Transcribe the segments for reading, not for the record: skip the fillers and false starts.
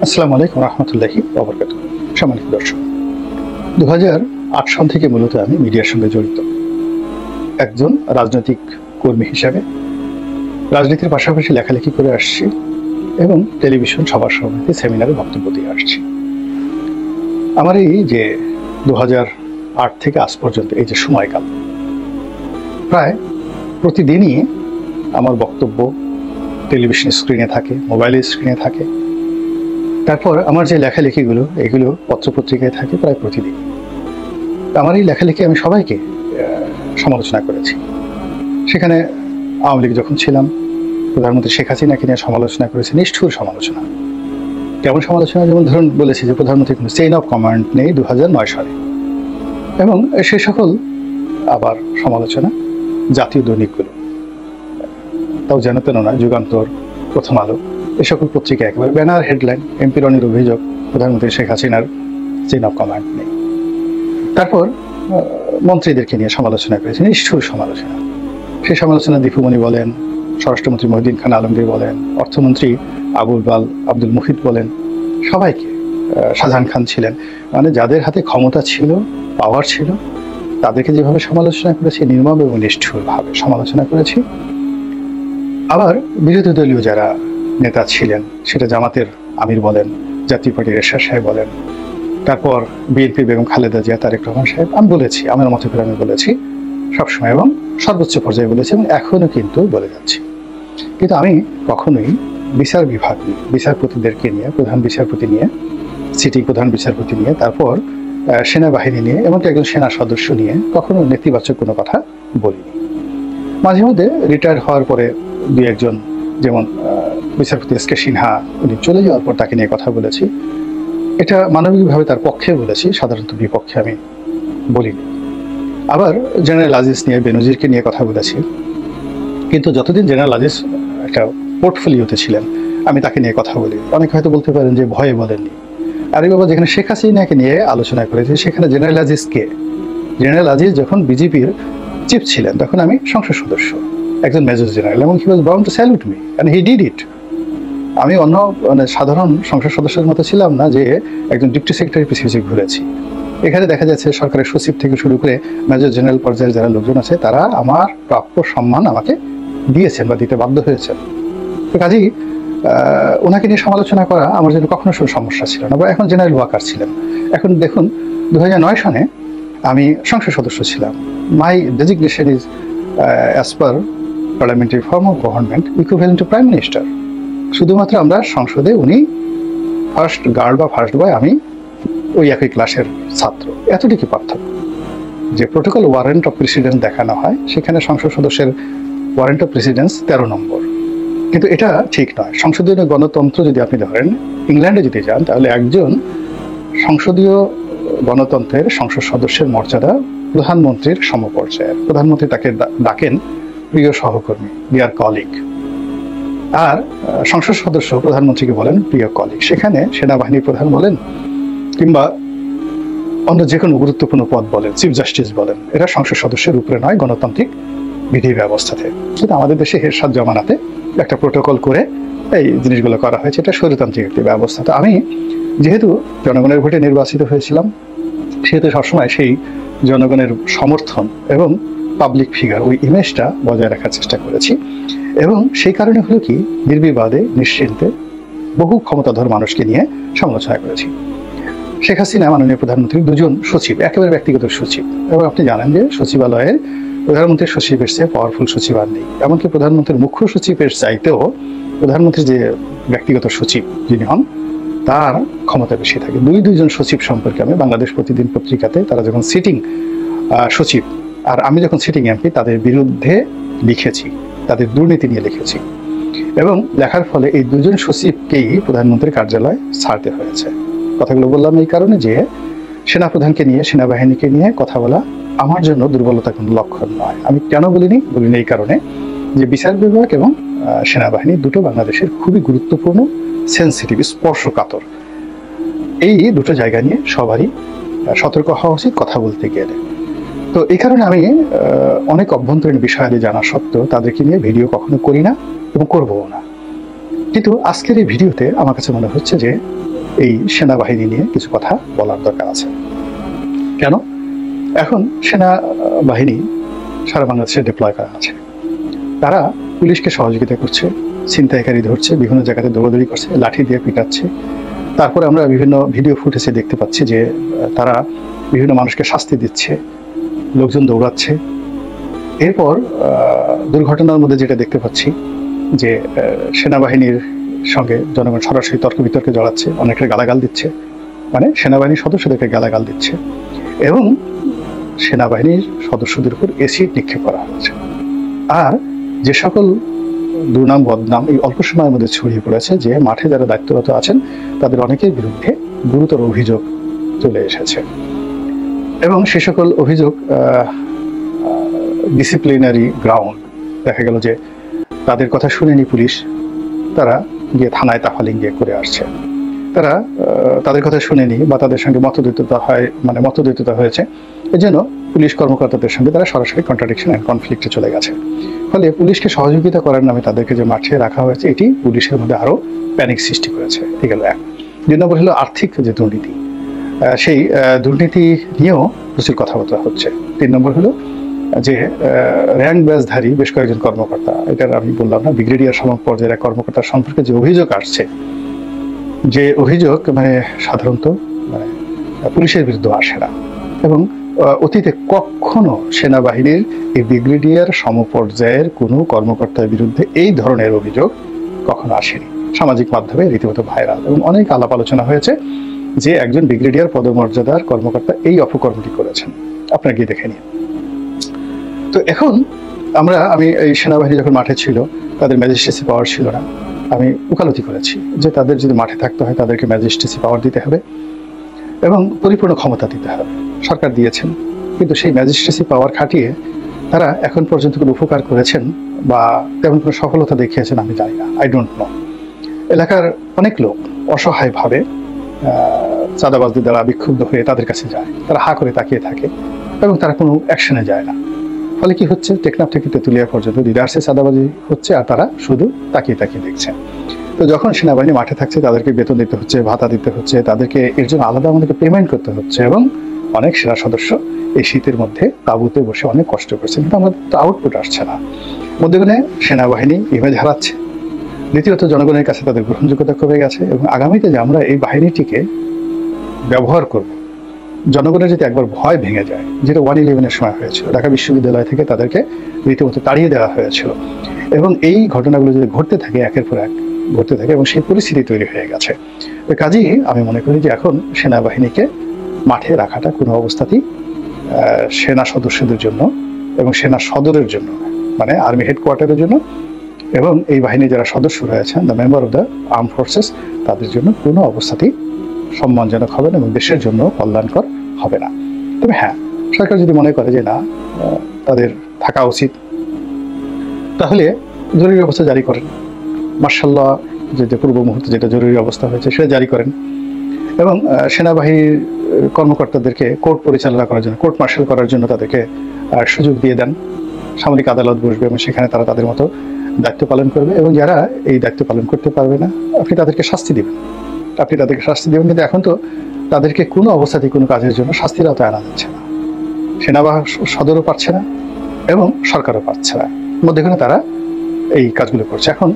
আসসালামু আলাইকুম রহমতুল্লাহি ওয়া বারাকাতুহু। সম্মানিত দর্শক, 2008 সাল থেকে মূলত আমি মিডিয়ার সঙ্গে জড়িত। একজন রাজনৈতিক কর্মী হিসাবে রাজনীতির পাশাপাশি লেখালেখি করে আসছি এবং টেলিভিশন সভা-সমিতি সেমিনারে বক্তব্য দিয়ে আসছি। আমার এই যে 2008 থেকে আজ পর্যন্ত এই যে সময়কাল, প্রায় প্রতিদিনই আমার বক্তব্য টেলিভিশন স্ক্রিনে থাকে, মোবাইলের স্ক্রিনে থাকে। তারপর আমার যে লেখালেখিগুলো, এগুলো পত্রপত্রিকায় থাকে প্রায় প্রতিদিন। আমার এই লেখালেখি আমি সবাইকে সমালোচনা করেছি। সেখানে আওয়ামী লীগ যখন ছিলাম, প্রধানমন্ত্রী শেখ হাসিনাকে নিয়ে সমালোচনা করেছি, নিষ্ঠুর সমালোচনা। কেমন সমালোচনা? যেমন ধরুন, বলেছি যে প্রধানমন্ত্রী কোনো চেইন অফ কমান্ড নেই 2009 সালে, এবং সে সকল আবার সমালোচনা জাতীয় দৈনিকগুলো, তাও যেন তেন না, যুগান্তর, প্রথম আলো, এ সকল পত্রিকা একেবারে ব্যানার হেডলাইন, এমপি রনির অভিযোগ প্রধানমন্ত্রী শেখ হাসিনার চেইন অফ কমান্ড নেই। তারপর মন্ত্রীদেরকে নিয়ে সমালোচনা করেছে, নিষ্ঠুর সমালোচনা। সেই সমালোচনা দীপুমণি বলেন, স্বরাষ্ট্রমন্ত্রী মহিউদ্দিন খান আলমগীর বলেন, অর্থমন্ত্রী আব্দুল মুহিত বলেন, সবাইকে, শাহজাহান খান ছিলেন, মানে যাদের হাতে ক্ষমতা ছিল, পাওয়ার ছিল, তাদেরকে যেভাবে সমালোচনা করেছি, নির্মম এবং নিষ্ঠুরভাবে সমালোচনা করেছি। আবার বিরোধী দলীয় যারা নেতা ছিলেন, সেটা জামাতের আমির বলেন, জাতীয় পার্টির এরশাদ সাহেব বলেন, তারপর বিএনপি বেগম খালেদা জিয়া, তারেক রহমান সাহেব, আমি বলেছি, আমার মতো করে আমি বলেছি সবসময় এবং সর্বোচ্চ পর্যায়ে বলেছি এবং এখনো কিন্তু বলে যাচ্ছি। কিন্তু আমি কখনোই বিচার বিভাগ নিয়ে, বিচারপতিদেরকে নিয়ে, প্রধান বিচারপতি নিয়ে, সিটিং প্রধান বিচারপতি নিয়ে, তারপর সেনাবাহিনী নিয়ে, এমনকি একজন সেনা সদস্য নিয়ে কখনো নেতিবাচক কোনো কথা বলিনি। মাঝে মধ্যে রিটায়ার হওয়ার পরে দুই একজন, যেমন বিচারপতি এস কে সিনহা, উনি চলে যাওয়ার পর তাকে নিয়ে কথা বলেছি। এটা মানবিকভাবে তার পক্ষে বলেছি, সাধারণত বিপক্ষে আমি বলিনি। আবার জেনারেল আজিজ নিয়ে, বেনজিরকে নিয়ে কথা বলেছি। কিন্তু যতদিন জেনারেল আজিজ একটা পোর্টফোলিওতে ছিলেন, আমি তাকে নিয়ে কথা বলি। অনেকে হয়তো বলতে পারেন যে ভয়ে বলেননি। আরে বাবা, যেখানে শেখ হাসিনাকে নিয়ে আলোচনা করেছি, সেখানে জেনারেল আজিজ কে? জেনারেল আজিজ যখন বিজেপির চিফ ছিলেন, তখন আমি সংসদ সদস্য, একজন মেজর জেনারেল, এবং he was bound to salute me and he did it. আমি অন্য সাধারণ সংসদ সদস্যের মতো ছিলাম না যে একজন ডিপটি সেক্রেটারি পিছিয়ে পিছিয়ে ঘুরেছি। এখানে দেখা যাচ্ছে সরকারের সচিব থেকে শুরু করে মেজর জেনারেল পর্যায়ের যারা লোকজন আছে, তারা আমার প্রাপ্য সম্মান আমাকে দিয়েছেন বা দিতে বাধ্য হয়েছেন। তো কাজেই ওনাকে নিয়ে সমালোচনা করা আমার জন্য কখনো সমস্যা ছিল না। বা এখন জেনারেল ওয়াকার ছিলেন। এখন দেখুন, 2009 সনে আমি সংসদ সদস্য ছিলাম। My designation is as per parliamentary form of government equivalent to prime minister. শুধুমাত্র আমরা সংসদে, উনি ফার্স্ট গার্ড বা ফার্স্ট বয়, আমি ওই একই ক্লাসের ছাত্র, এতটুকু পার্থক্য। যে প্রোটোকল ওয়ারেন্ট অফ প্রেসিডেন্স দেখানো হয়, সেখানে সংসদ সদস্যের ওয়ারেন্ট অফ প্রেসিডেন্স 13 নম্বর। কিন্তু এটা ঠিক নয়। সংসদীয় গণতন্ত্র যদি আপনি ধরেন, ইংল্যান্ডে যদি যান, তাহলে একজন সংসদীয় গণতন্ত্রের সংসদ সদস্যের মর্যাদা প্রধানমন্ত্রীর সমপর্যায়ের। প্রধানমন্ত্রী তাকে ডাকেন প্রিয় সহকর্মী, ডিয়ার কলিগ, আর সংসদ সদস্য প্রধানমন্ত্রীকে বলেন প্রিয় কলিগ। সেখানে সেনাবাহিনীর প্রধান বলেন, কিংবা অন্য যে কোনো গুরুত্বপূর্ণ পদ বলেন, চিফ জাস্টিস বলেন, এরা সংসদ সদস্যের উপরে নয়, গণতান্ত্রিক বিধি ব্যবস্থাতে। কিন্তু আমাদের দেশে এরশাদ জামানাতে একটা প্রোটোকল করে এই জিনিসগুলো করা হয়েছে। এটা স্বৈরতান্ত্রিক একটি ব্যবস্থা। তো আমি যেহেতু জনগণের ভোটে নির্বাচিত হয়েছিলাম, সেহেতু সবসময় সেই জনগণের সমর্থন এবং পাবলিক ফিগার, ওই ইমেজটা বজায় রাখার চেষ্টা করেছি। এবং সেই কারণে হলো কি, নির্বিবাদে, নিশ্চিন্তে বহু ক্ষমতাধর মানুষকে নিয়ে সমালোচনা করেছি। শেখ হাসিনা মাননীয় প্রধানমন্ত্রীর দুজন সচিব, একেবারে ব্যক্তিগত সচিব, এবং আপনি জানেন যে সচিবালয়ের প্রধানমন্ত্রীর সচিবের চেয়ে পাওয়ারফুল সচিব আর নেই। এমনকি প্রধানমন্ত্রীর মুখ্য সচিবের চাইতেও প্রধানমন্ত্রীর যে ব্যক্তিগত সচিব যিনি হন, তার ক্ষমতা বেশি থাকে। দুইজন সচিব সম্পর্কে আমি বাংলাদেশ প্রতিদিন পত্রিকাতে, তারা যখন সিটিং সচিব আর আমি যখন সিটিং এমপি, তাদের বিরুদ্ধে লিখেছি, তাদের দুর্নীতি নিয়ে লিখেছি। এবং লেখার ফলে এই দুজন সচিবকেই প্রধানমন্ত্রীর কার্যালয় ছাড়তে হয়েছে। কথাগুলো বললাম এই কারণে যে সেনাপ্রধানকে নিয়ে, সেনাবাহিনীকে নিয়ে কথা বলা আমার জন্য দুর্বলতা কোনো লক্ষণ নয়। আমি কেন বলিনি এই কারণে যে বিচার বিভাগ এবং সেনাবাহিনী দুটো বাংলাদেশের খুবই গুরুত্বপূর্ণ, সেন্সিটিভ, স্পর্শকাতর। এই দুটো জায়গা নিয়ে সবারই সতর্ক হওয়া উচিত কথা বলতে গেলে। তো এই কারণে আমি অনেক অভ্যন্তরীণ বিষয়াদি জানা সত্ত্বেও তাদেরকে নিয়ে ভিডিও কখনো করি না এবং করবও না। কিন্তু আজকের এই ভিডিওতে আমার কাছে মনে হচ্ছে যে এই সেনাবাহিনী নিয়ে কিছু কথা বলার দরকার আছে। কেন? এখন সেনাবাহিনী সারা বাংলাদেশে ডিপ্লয় করা আছে, তারা পুলিশকে সহযোগিতা করছে, ছিনতাইকারী ধরছে, বিভিন্ন জায়গাতে দৌড়াদৌড়ি করছে, লাঠি দিয়ে পিটাচ্ছে। তারপরে আমরা বিভিন্ন ভিডিও ফুটেজে দেখতে পাচ্ছি যে তারা বিভিন্ন মানুষকে শাস্তি দিচ্ছে, লোকজন দৌড়াচ্ছে। এরপর দুর্ঘটনার মধ্যে যেটা দেখতে পাচ্ছি যে সেনাবাহিনীর সঙ্গে জনগণ সরাসরি তর্ক বিতর্কে জড়াচ্ছে, অনেকে গালাগাল দিচ্ছে, মানে সেনাবাহিনীর সদস্যদেরকে গালাগাল দিচ্ছে, এবং সেনাবাহিনীর সদস্যদের উপর এসিড নিক্ষেপ করা হয়েছে। আর যে সকল দুর্নাম বদনাম এই অল্প সময়ের মধ্যে ছড়িয়ে পড়েছে যে মাঠে যারা দায়িত্বরত আছেন তাদের অনেকের বিরুদ্ধে গুরুতর অভিযোগ চলে এসেছে, এবং সে সকল অভিযোগ ডিসিপ্লিনারি গ্রাউন্ড। দেখা গেল যে তাদের কথা শুনেনি পুলিশ, তারা গিয়ে থানায় তাফালিং গিয়ে করে আসছে। তারা তাদের কথা শুনেনি বা তাদের সঙ্গে মতদ্বৈততা হয়েছে, এজন্য পুলিশ কর্মকর্তাদের সঙ্গে তারা সরাসরি কন্ট্রাডিকশন অ্যান্ড কনফ্লিক্টে চলে গেছে। ফলে পুলিশকে সহযোগিতা করার নামে তাদেরকে যে মাঠে রাখা হয়েছে, এটি পুলিশের মধ্যে আরো প্যানিক সৃষ্টি করেছে। ঠিক গেল এক। 2 নম্বর হলো আর্থিক যে দুর্নীতি, সেই দুর্নীতি নিয়েও প্রচুর কথাবার্তা হচ্ছে। 3 নম্বর হলো যে র্যাঙ্ক ব্যাজধারী বেশ কয়েকজন কর্মকর্তা, এটা আমি বললাম না, ব্রিগেডিয়ার সমপর্যায়ের এক কর্মকর্তার সম্পর্কে যে অভিযোগ আসছে, যে অভিযোগ মানে সাধারণত মানে পুলিশের বিরুদ্ধে আসে না, এবং অতীতে কখনো সেনাবাহিনীর এই ব্রিগেডিয়ার সমপর্যায়ের কোনো কর্মকর্তার বিরুদ্ধে এই ধরনের অভিযোগ কখনো আসেনি। সামাজিক মাধ্যমে রীতিমতো ভাইরাল, এবং অনেক আলাপ আলোচনা হয়েছে যে একজন ব্রিগেডিয়ার পদমর্যাদার কর্মকর্তা এই অপকর্মটি করেছেন, আপনারা গিয়ে দেখে নিন। তো এখন আমি এই সেনাবাহিনী যখন মাঠে ছিল, তাদের ম্যাজিস্ট্রেসি পাওয়ার ছিল না। আমি ওকালতি করেছি যে তাদের যদি মাঠে থাকতে হয় তাদেরকে ম্যাজিস্ট্রেসি পাওয়ার দিতে হবে এবং পরিপূর্ণ ক্ষমতা দিতে হবে। সরকার দিয়েছেন, কিন্তু সেই ম্যাজিস্ট্রেসি পাওয়ার খাটিয়ে তারা এখন পর্যন্ত কোনো উপকার করেছেন বা তেমন কোনো সফলতা দেখিয়েছেন আমি জানি না, আই ডোন্ট নো। এলাকার অনেক লোক অসহায়ভাবে চাঁদাবাজদের দ্বারা বিক্ষুব্ধ হয়ে তাদের কাছে যায়, তারা হা করে তাকিয়ে থাকে এবং তারা কোনো অ্যাকশনে যায় না। ফলে কি হচ্ছে, টেকনাফ থেকে তেঁতুলিয়া পর্যন্ত ডিলার্সে চাঁদাবাজি হচ্ছে আর তারা শুধু তাকিয়ে তাকিয়ে দেখছে। তো যখন সেনাবাহিনী মাঠে থাকছে তাদেরকে বেতন দিতে হচ্ছে, ভাতা দিতে হচ্ছে, তাদেরকে এর জন্য আলাদা আমাদেরকে পেমেন্ট করতে হচ্ছে, এবং অনেক সেনা সদস্য এই শীতের মধ্যে তাঁবুতে বসে অনেক কষ্ট করছে, কিন্তু আমাদের তো আউটপুট আসছে না। মধ্যখানে সেনাবাহিনী ইমেজ হারাচ্ছে, দ্বিতীয়ত জনগণের কাছে তাদের গ্রহণযোগ্যতা কমে গেছে, এবং আগামীতে যে আমরা এই বাহিনীটিকে ব্যবহার করব, জনগণের যদি একবার ভয় ভেঙে যায়, যেটা 1/11-এর সময় হয়েছিল, ঢাকা বিশ্ববিদ্যালয় থেকে তাদেরকে রীতিমতো তাড়িয়ে দেওয়া হয়েছিল, এবং এই ঘটনাগুলো যদি ঘটতে থাকে একের পর এক ঘটতে থাকে, এবং সেই পরিস্থিতি তৈরি হয়ে গেছে। তো কাজেই আমি মনে করি যে এখন সেনাবাহিনীকে মাঠে রাখাটা কোনো অবস্থাতেই সেনা সদস্যদের জন্য এবং সেনা সদরের জন্য, মানে আর্মি হেডকোয়ার্টারের জন্য, এবং এই বাহিনীর যারা সদস্য রয়েছেন, the member of the arm forces, তাদের জন্য কোনো অবস্থাতেই সম্মানজনক হবে না এবং দেশের জন্য কল্যাণকর হবে না। তবে হ্যাঁ, সরকার যদি মনে করে যে না তাদের থাকা উচিত, তাহলে জরুরি অবস্থা জারি করেন। মার্শাল্লাহ যে পূর্ব মুহূর্তে যেটা জরুরি অবস্থা হয়েছে সেটা জারি করেন, এবং সেনাবাহিনীর কর্মকর্তাদেরকে কোর্ট পরিচালনা করার জন্য, কোর্ট মার্শাল করার জন্য তাদেরকে সুযোগ দিয়ে দেন। সামরিক আদালত বসবে এবং সেখানে তারা তাদের মতো দায়িত্ব পালন করবে, এবং যারা এই দায়িত্ব পালন করতে পারবে না আপনি তাদেরকে শাস্তি দেবেন। কিন্তু এখন তো তাদেরকে কোনো অবস্থাতেই কোনো কাজের জন্য শাস্তির আওতায় আনা যাচ্ছে না। সেনাবাহিনী সদরও পারছে না এবং সরকারও পারছে না, মধ্যখানে তারা এই কাজগুলো করছে। এখন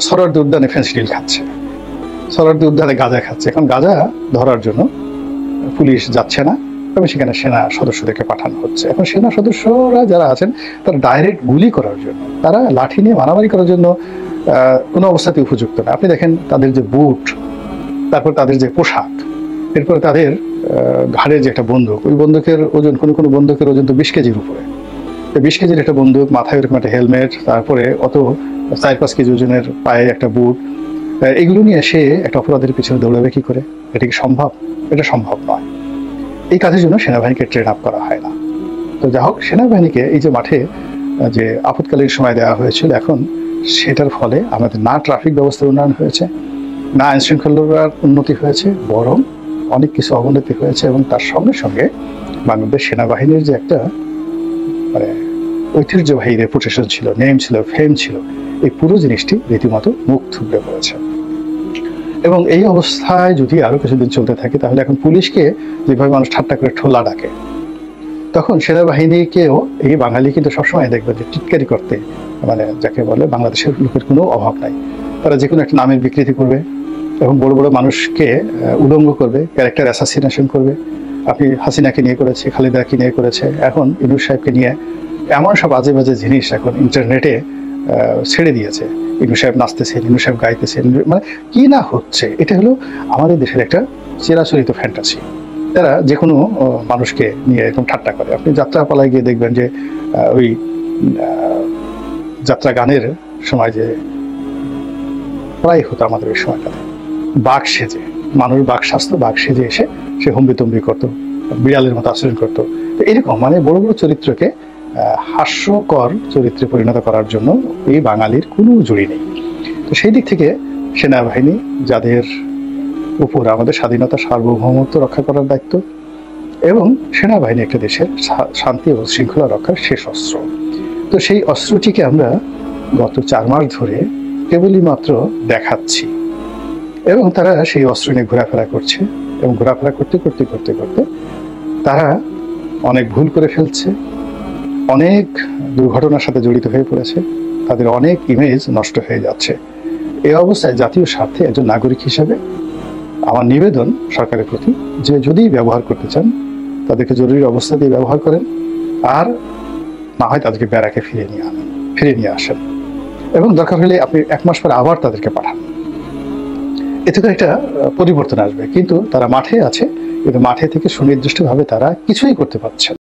সরারদি উদ্যানে ফেন্সিডিল খাচ্ছে, সরারদি উদ্যানে গাঁজা খাচ্ছে। এখন গাঁজা ধরার জন্য পুলিশ যাচ্ছে না এবং সেখানে সেনা সদস্যদেরকে পাঠানো হচ্ছে। এখন সেনা সদস্যরা যারা আছেন তারা ডাইরেক্ট গুলি করার জন্য, তারা লাঠি নিয়ে মারামারি করার জন্য কোনো অবস্থাতে উপযুক্ত না। আপনি দেখেন তাদের যে বুট, তারপর তাদের যে পোশাক, এরপরে তাদের ঘাড়ের যে একটা বন্দুক, ওই বন্দুকের ওজন কোনো বন্দুকের ওজন তো 20 কেজির উপরে। 20 কেজির একটা বন্দুক, মাথায় এরকম একটা হেলমেট, তারপরে অত 4-5 কেজি ওজনের পায়ে একটা বুট, এগুলো নিয়ে সে একটা অপরাধের পিছনে দৌড়াবে কি করে? এটা কি সম্ভব? এটা সম্ভব নয়। এই কাজের জন্য সেনাবাহিনীকে ট্রেন আপ করা হয় না। তো যা হোক, সেনাবাহিনীকে এই যে মাঠে যে আপৎকালীন সময় দেওয়া হয়েছিল, এখন সেটার ফলে আমাদের না ট্রাফিক ব্যবস্থার উন্নয়ন হয়েছে, না আইন শৃঙ্খলার উন্নতি হয়েছে, বরং অনেক কিছু অবনতি হয়েছে। এবং তার সঙ্গে সঙ্গে বাংলাদেশ সেনাবাহিনীর যে একটা মানে ঐতিহ্যবাহী রেপুটেশন ছিল, নেম ছিল, ফেম ছিল, এই পুরো জিনিসটি রীতিমতো মুখ থুবড়ে পড়েছে। এবং এই অবস্থায় যদি আরো কিছুদিন চলতে থাকে, তাহলে এখন পুলিশকে যেভাবে মানুষ ঠাট্টা করে ঠোলা ডাকে, তখন সেনাবাহিনীকেও এই বাঙালি কিন্তু সবসময় দেখবে যে টিটকারি করতে, মানে যাকে বলে বাংলাদেশের লোকের কোনো অভাব নাই। তারা যে কোনো একটা নামের বিকৃতি করবে এবং বড় বড় মানুষকে উলঙ্গ করবে, ক্যারেক্টার অ্যাসাসিনেশন করবে। আপনি হাসিনাকে নিয়ে করেছে, খালেদাকে নিয়ে করেছে, এখন ইউনূস সাহেবকে নিয়ে এমন সব বাজে বাজে জিনিস এখন ইন্টারনেটে ছেড়ে দিয়েছে। ইউনূস সাহেব নাচতেছে, ইউনূস সাহেব গাইতেছে, মানে কি না হচ্ছে। এটা হলো আমাদের দেশের একটা চিরাচরিত ফ্যান্টাসি। তারা যে কোনো মানুষকে নিয়ে এরকম ঠাট্টা করে। আপনি যাত্রাপালায় গিয়ে দেখবেন যে ওই যাত্রা গানের সময় যে প্রায় হতো আমাদের ওই সময়টাতে, বাঘ সেজে, মানুষ বাঘ স্বাস্থ্য বাঘ সেজে এসে সে হম্বিতম্বি করতো, বিড়ালের মতো আচরণ করতো। তো এরকম মানে বড় বড় চরিত্রকে হাস্যকর চরিত্রে পরিণত করার জন্য এই বাঙালির কোনো জুড়ি নেই। তো সেই দিক থেকে সেনাবাহিনী, যাদের উপর আমাদের স্বাধীনতা সার্বভৌমত্ব রক্ষা করার দায়িত্ব, এবং সেনাবাহিনী একটা দেশের শান্তি ও শৃঙ্খলা রক্ষার শেষ অস্ত্র। তো সেই অস্ত্রটিকে আমরা গত 4 মাস ধরে কেবলই মাত্র দেখাচ্ছি, এবং তারা সেই অস্ত্র নিয়ে ঘোরাফেরা করছে, এবং ঘোরাফেরা করতে করতে করতে করতে তারা অনেক ভুল করে ফেলছে, অনেক দুর্ঘটনার সাথে জড়িত হয়ে পড়েছে, তাদের অনেক ইমেজ নষ্ট হয়ে যাচ্ছে। এই অবস্থায় জাতীয় স্বার্থে একজন নাগরিক হিসেবে আমার নিবেদন সরকারের প্রতি, যে যদি ব্যবহার করতে চান তাদেরকে জরুরি অবস্থা দিয়ে ব্যবহার করেন, আর না হয় তাদেরকে ব্যারাকে ফিরিয়ে নিয়ে আসেন, এবং দরকার হলে আপনি 1 মাস পরে আবার তাদেরকে পাঠান। এতে করে একটা পরিবর্তন আসবে। কিন্তু তারা মাঠে আছে, কিন্তু মাঠে থেকে সুনির্দিষ্টভাবে তারা কিছুই করতে পারছে না।